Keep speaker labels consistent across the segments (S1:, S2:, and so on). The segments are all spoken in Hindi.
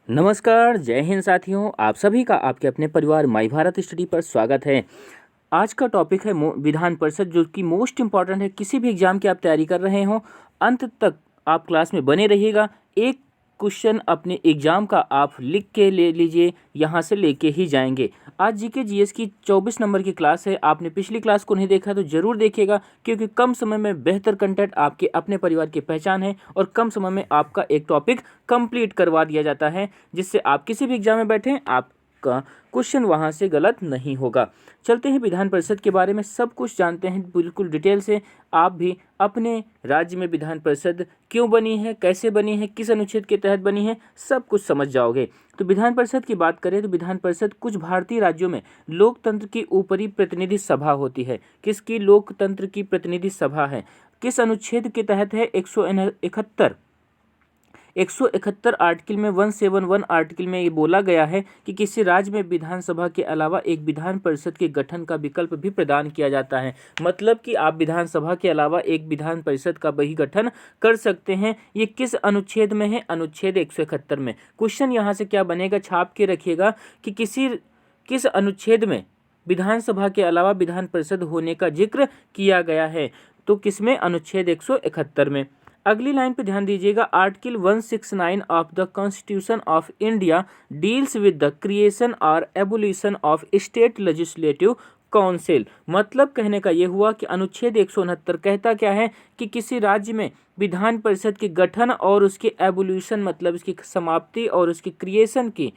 S1: नमस्कार, जय हिंद साथियों। आप सभी का आपके अपने परिवार माई भारत स्टडी पर स्वागत है। आज का टॉपिक है विधान परिषद, जो कि मोस्ट इम्पॉर्टेंट है। किसी भी एग्जाम की आप तैयारी कर रहे हो, अंत तक आप क्लास में बने रहिएगा। एक क्वेश्चन अपने एग्जाम का आप लिख के ले लीजिए, यहाँ से लेके ही जाएंगे। आज जीके जीएस की 24 नंबर की क्लास है। आपने पिछली क्लास को नहीं देखा तो ज़रूर देखिएगा, क्योंकि कम समय में बेहतर कंटेंट आपके अपने परिवार की पहचान है और कम समय में आपका एक टॉपिक कंप्लीट करवा दिया जाता है, जिससे आप किसी भी एग्जाम में बैठें आपका क्वेश्चन वहाँ से गलत नहीं होगा। चलते हैं विधान परिषद के बारे में सब कुछ जानते हैं बिल्कुल डिटेल से। आप भी अपने राज्य में विधान परिषद क्यों बनी है, कैसे बनी है, किस अनुच्छेद के तहत बनी है, सब कुछ समझ जाओगे। तो विधान परिषद की बात करें तो विधान परिषद कुछ भारतीय राज्यों में लोकतंत्र की ऊपरी प्रतिनिधि सभा होती है। किसकी लोकतंत्र की प्रतिनिधि सभा है? किस अनुच्छेद के तहत है? 171 आर्टिकल में 171 आर्टिकल में ये बोला गया है कि किसी राज्य में विधानसभा के अलावा एक विधान परिषद के गठन का विकल्प भी प्रदान किया जाता है। मतलब कि आप विधानसभा के अलावा एक विधान परिषद का भी गठन कर सकते हैं। ये किस अनुच्छेद में है? अनुच्छेद 171 में। क्वेश्चन यहाँ से क्या बनेगा, छाप के रखिएगा कि किस अनुच्छेद में विधानसभा के अलावा विधान परिषद होने का जिक्र किया गया है। तो किसमें? अनुच्छेद 171 में। अगली लाइन पे ध्यान दीजिएगा। Article 169 of the constitution of India deals with the creation और abolition of state legislative council. मतलब कहने का ये हुआ कि अनुच्छेद 169 कहता क्या है कि किसी राज्य में विधान परिषद के गठन और उसके एबोल्यूशन मतलब उसकी समाप्ति और उसकी क्रिएशन की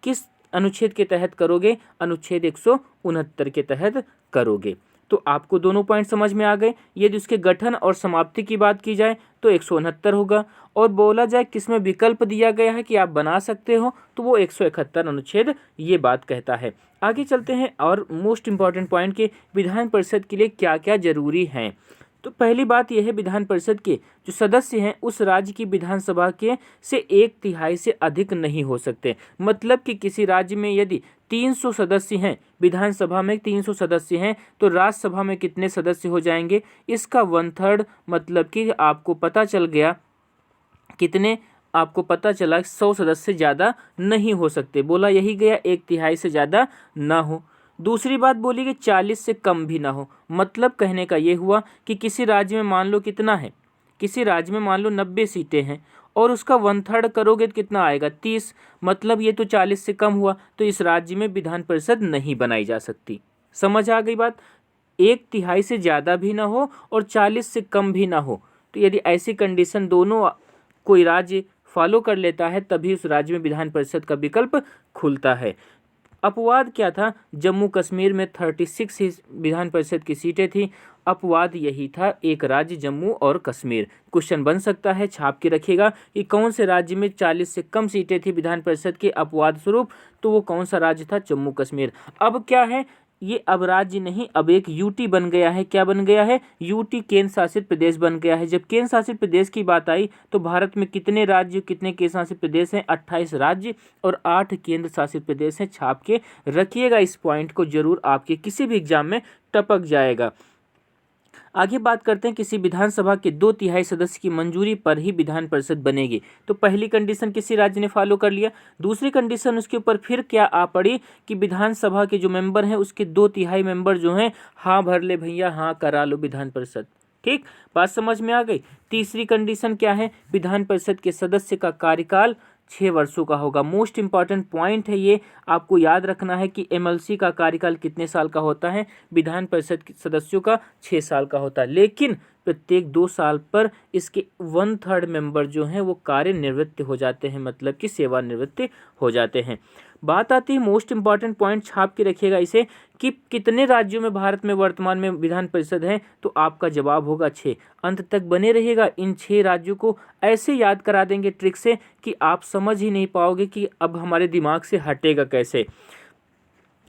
S1: किस अनुच्छेद के तहत करोगे? अनुच्छेद 169 के तहत करोगे। तो आपको दोनों पॉइंट समझ में आ गए। यदि उसके गठन और समाप्ति की बात की जाए तो 169 होगा, और बोला जाए किसमें विकल्प दिया गया है कि आप बना सकते हो, तो वो 171 अनुच्छेद ये बात कहता है। आगे चलते हैं और मोस्ट इम्पॉर्टेंट पॉइंट के विधान परिषद के लिए क्या क्या जरूरी है। तो पहली बात यह है, विधान परिषद के जो सदस्य हैं उस राज्य की विधानसभा के से 1/3 से अधिक नहीं हो सकते। मतलब कि किसी राज्य में यदि 300 सदस्य हैं, विधानसभा में 300 सदस्य हैं, तो राज्यसभा में कितने सदस्य हो जाएंगे? इसका 1/3 मतलब कि आपको पता चल गया कितने, आपको पता चला 100 सदस्य ज़्यादा नहीं हो सकते। बोला यही गया 1/3 से ज़्यादा ना हो। दूसरी बात बोली कि 40 से कम भी ना हो। मतलब कहने का ये हुआ कि किसी राज्य में मान लो कितना है, किसी राज्य में मान लो 90 सीटें हैं और उसका 1/3 करोगे तो कितना आएगा? 30। मतलब ये तो 40 से कम हुआ, तो इस राज्य में विधान परिषद नहीं बनाई जा सकती। समझ आ गई बात? 1/3 से ज़्यादा भी ना हो और 40 से कम भी ना हो। तो यदि ऐसी कंडीशन दोनों कोई राज्य फॉलो कर लेता है तभी उस राज्य में विधान परिषद का विकल्प खुलता है। अपवाद क्या था? जम्मू कश्मीर में 36 ही विधान परिषद की सीटें थी। अपवाद यही था, एक राज्य जम्मू और कश्मीर। क्वेश्चन बन सकता है, छाप के रखिएगा कि कौन से राज्य में 40 से कम सीटें थी विधान परिषद के अपवाद स्वरूप, तो वो कौन सा राज्य था? जम्मू कश्मीर। अब क्या है, ये अब राज्य नहीं, अब एक यूटी बन गया है। क्या बन गया है? यूटी, केंद्र शासित प्रदेश बन गया है। जब केंद्र शासित प्रदेश की बात आई तो भारत में कितने राज्य, कितने केंद्र शासित प्रदेश हैं? 28 राज्य और 8 केंद्र शासित प्रदेश हैं। छाप के रखिएगा इस पॉइंट को, जरूर आपके किसी भी एग्जाम में टपक जाएगा। आगे बात करते हैं, किसी विधानसभा के 2/3 सदस्य की मंजूरी पर ही विधान परिषद बनेगी। तो पहली कंडीशन किसी राज्य ने फॉलो कर लिया। दूसरी कंडीशन उसके ऊपर फिर क्या आ पड़ी कि विधानसभा के जो मेंबर हैं उसके 2/3 मेंबर जो हैं, हाँ भर ले भैया, हाँ करा लो विधान परिषद। ठीक, बात समझ में आ गई। तीसरी कंडीशन क्या है? विधान परिषद के सदस्य का कार्यकाल 6 वर्षों का होगा। मोस्ट इंपॉर्टेंट पॉइंट है ये, आपको याद रखना है कि एमएलसी का कार्यकाल कितने साल का होता है? विधान परिषद के सदस्यों का 6 साल का होता है, लेकिन प्रत्येक 2 साल पर इसके 1/3 मेंबर जो हैं वो कार्यनिवृत्त हो जाते हैं, मतलब कि सेवानिवृत्त हो जाते हैं। बात आती है मोस्ट इंपॉर्टेंट पॉइंट, छाप के रखिएगा इसे, कि कितने राज्यों में भारत में वर्तमान में विधान परिषद है? तो आपका जवाब होगा 6। अंत तक बने रहिएगा। इन 6 राज्यों को ऐसे याद करा देंगे ट्रिक से कि आप समझ ही नहीं पाओगे कि अब हमारे दिमाग से हटेगा कैसे।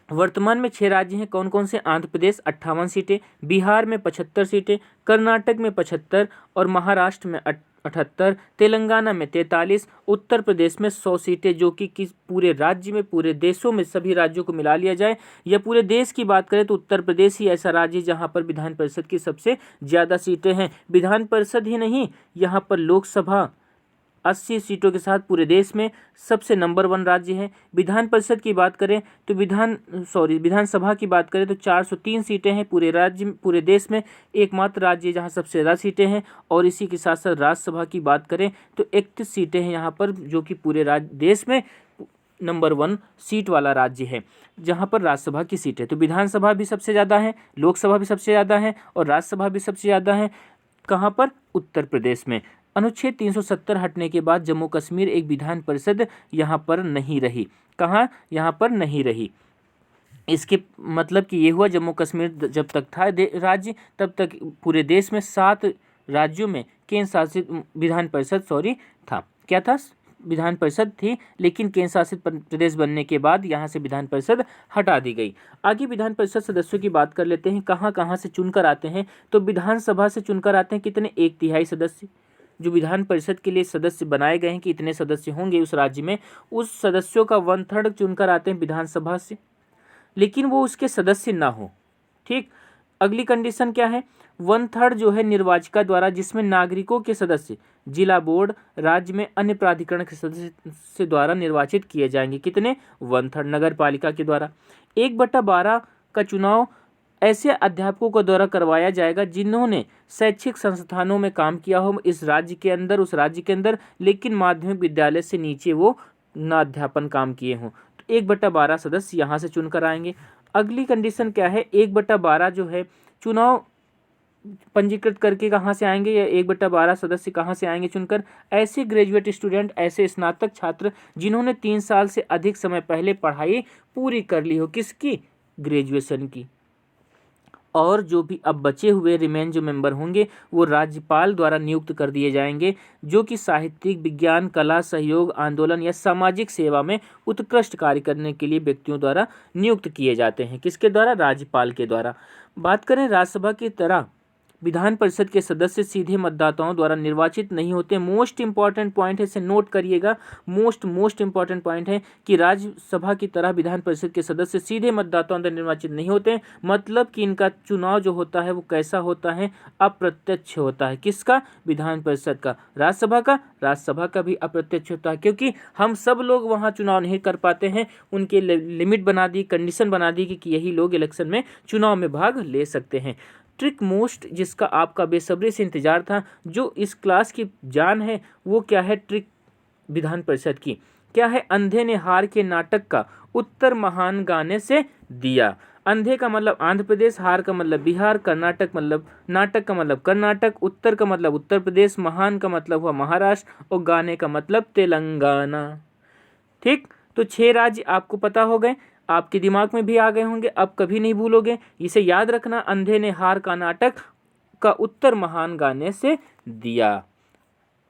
S1: वर्तमान में 6 राज्य हैं, कौन कौन से? आंध्र प्रदेश 58 सीटें, बिहार में 75 सीटें, कर्नाटक में 75 और महाराष्ट्र में 78, तेलंगाना में 43, उत्तर प्रदेश में 100 सीटें, जो कि किस पूरे राज्य में, पूरे देशों में सभी राज्यों को मिला लिया जाए या पूरे देश की बात करें तो उत्तर प्रदेश ही ऐसा राज्य जहां पर विधान परिषद की सबसे ज़्यादा सीटें हैं। विधान परिषद ही नहीं, यहाँ पर लोकसभा 80 सीटों के साथ पूरे देश में सबसे नंबर 1 राज्य है। विधान परिषद की बात करें तो विधानसभा की बात करें तो 403 सीटें हैं पूरे देश में, एकमात्र राज्य जहां सबसे ज़्यादा सीटें हैं। और इसी के साथ साथ राज्यसभा की बात करें तो 31 सीटें हैं यहाँ पर, जो कि पूरे देश में नंबर 1 सीट वाला राज्य है जहाँ पर राज्यसभा की सीट है। तो विधानसभा भी सबसे ज़्यादा है, लोकसभा भी सबसे ज़्यादा है और राज्यसभा भी सबसे ज़्यादा है। कहाँ पर? उत्तर प्रदेश में। अनुच्छेद 370 हटने के बाद जम्मू कश्मीर एक विधान परिषद यहाँ पर नहीं रही। कहाँ? यहाँ पर नहीं रही। इसके मतलब कि ये हुआ, जम्मू कश्मीर जब तक था राज्य, तब तक पूरे देश में 7 राज्यों में केंद्र शासित विधान परिषद था। क्या था? विधान परिषद थी, लेकिन केंद्र शासित प्रदेश बनने के बाद यहाँ से विधान परिषद हटा दी गई। आगे विधान परिषद सदस्यों की बात कर लेते हैं। कहाँ कहाँ से चुनकर आते हैं? तो विधानसभा से चुनकर आते हैं कितने? 1/3 सदस्य जो विधान परिषद के लिए सदस्य बनाए गए हैं कि इतने सदस्य होंगे उस राज्य में, उस सदस्यों का 1/3 चुनकर आते हैं विधानसभा से, लेकिन वो उसके सदस्य ना हो। ठीक, अगली कंडीशन क्या है? 1/3 जो है निर्वाचिका द्वारा, जिसमें नागरिकों के सदस्य जिला बोर्ड, राज्य में अन्य प्राधिकरण के सदस्य द्वारा निर्वाचित किए जाएंगे। कितने? 1/3 नगर पालिका के द्वारा। 1/12 का चुनाव ऐसे अध्यापकों को द्वारा करवाया जाएगा जिन्होंने शैक्षिक संस्थानों में काम किया हो इस राज्य के अंदर, उस राज्य के अंदर, लेकिन माध्यमिक विद्यालय से नीचे वो न अध्यापन काम किए हों। तो 1/12 सदस्य यहाँ से चुनकर आएंगे। अगली कंडीशन क्या है? 1/12 जो है चुनाव पंजीकृत करके कहाँ से आएंगे, या 1/12 सदस्य कहाँ से आएंगे चुनकर? ऐसे ग्रेजुएट स्टूडेंट, ऐसे स्नातक छात्र जिन्होंने 3 साल से अधिक समय पहले पढ़ाई पूरी कर ली हो। किसकी? ग्रेजुएशन की। और जो भी अब बचे हुए रिमेन जो मेंबर होंगे वो राज्यपाल द्वारा नियुक्त कर दिए जाएंगे, जो कि साहित्यिक, विज्ञान, कला, सहयोग आंदोलन या सामाजिक सेवा में उत्कृष्ट कार्य करने के लिए व्यक्तियों द्वारा नियुक्त किए जाते हैं। किसके द्वारा? राज्यपाल के द्वारा। बात करें राज्यसभा की तरह विधान परिषद के सदस्य सीधे मतदाताओं द्वारा निर्वाचित नहीं होते। मोस्ट इंपॉर्टेंट पॉइंट है, इसे नोट करिएगा। मोस्ट इंपॉर्टेंट पॉइंट है कि राज्यसभा की तरह विधान परिषद के सदस्य सीधे मतदाताओं द्वारा निर्वाचित नहीं होते। मतलब कि इनका चुनाव जो होता है वो कैसा होता है? अप्रत्यक्ष होता है। किसका? विधान परिषद का। राज्यसभा का भी अप्रत्यक्ष होता है, क्योंकि हम सब लोग वहाँ चुनाव नहीं कर पाते हैं। उनके लिमिट बना दी, कंडीशन बना दी कि यही लोग इलेक्शन में चुनाव में भाग ले सकते हैं। ट्रिक मोस्ट, जिसका आपका बेसब्री से इंतजार था, जो इस क्लास की जान है, वो क्या है? ट्रिक विधान परिषद की क्या है? अंधे ने हार के नाटक का उत्तर महान गाने से दिया। अंधे का मतलब आंध्र प्रदेश, हार का मतलब बिहार, कर्नाटक मतलब नाटक का मतलब कर्नाटक, उत्तर का मतलब उत्तर प्रदेश, महान का मतलब हुआ महाराष्ट्र और गाने का मतलब तेलंगाना। ठीक, तो 6 राज्य आपको पता हो गए, आपके दिमाग में भी आ गए होंगे, अब कभी नहीं भूलोगे। इसे याद रखना, अंधे ने हार का नाटक का उत्तर महान गाने से दिया।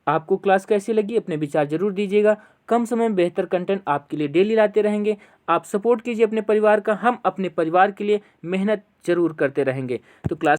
S1: आपको क्लास कैसी लगी? अपने विचार जरूर दीजिएगा। कम समय में बेहतर कंटेंट आपके लिए डेली लाते रहेंगे। आप सपोर्ट कीजिए अपने परिवार का, हम अपने परिवार के लिए मेहनत जरूर करते रहेंगे। तो क्लास